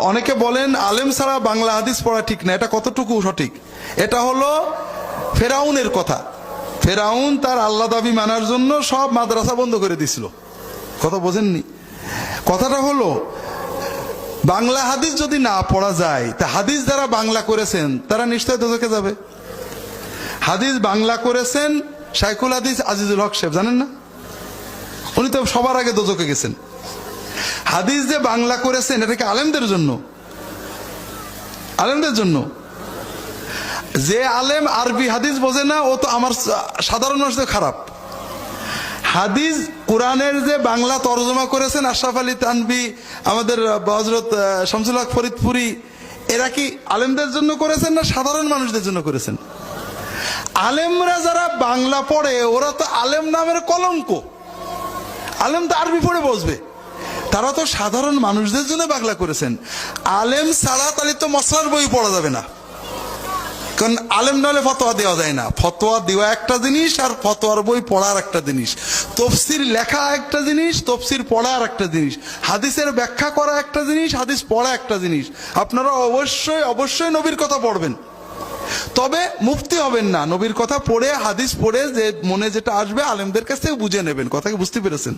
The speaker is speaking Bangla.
অনেকে বলেন আলেম ছাড়া বাংলা হাদিস পড়া ঠিক না, এটা কতটুকু সঠিক? এটা হলো ফেরাউনের কথা। ফেরাউন তার আল্লাহ দাবি মানার জন্য সব মাদ্রাসা বন্ধ করে দিছিল, কথা বোঝেননি? কথাটা হলো বাংলা হাদিস যদি না পড়া যায় তা হাদিস যারা বাংলা করেছেন তারা নিশ্চয় দোজখে যাবে। হাদিস বাংলা করেছেন শাইখুল হাদিস আজিজুল হক সাহেব, জানেন না? উনি তো সবার আগে দোজখে গেছেন। হাদিস যে বাংলা করেছেন এটা কি আলেমদের জন্য? আলেমদের জন্য। যে আলেম আরবি হাদিস বোঝে না ও তো আমার সাধারণ মানুষদের খারাপ। হাদিস কোরআনের যে বাংলা তরজমা করেছেন আশরাফ আলী তানভী, আমাদের হযরত শামসুল হক ফরিদপুরি, এরা কি আলেমদের জন্য করেছেন না সাধারণ মানুষদের জন্য করেছেন? আলেমরা যারা বাংলা পড়ে ওরা তো আলেম নামের কলঙ্ক। আলেম তো আরবি পড়ে বসবে, তারা তো সাধারণ মানুষদের জন্য বাংলা করেছেন। আলেম ছাড়া তাহলে তো মশলার বই পড়া যাবে না, কারণ আলেম নাহলে ফতোয়া দেওয়া যায় না। ফতোয়া দেওয়া একটা জিনিস আর ফতোয়ার বই পড়ার একটা জিনিস। তফসির লেখা একটা জিনিস, তফসির পড়া আর একটা জিনিস। হাদিসের ব্যাখ্যা করা একটা জিনিস, হাদিস পড়া একটা জিনিস। আপনারা অবশ্যই অবশ্যই নবীর কথা পড়বেন, তবে মুফতি হবেন না। নবীর কথা পড়ে হাদিস পড়ে যে মনে যেটা আসবে আলেমদের কাছ থেকে বুঝে নেবেন। কথা কি বুঝতে পেরেছেন?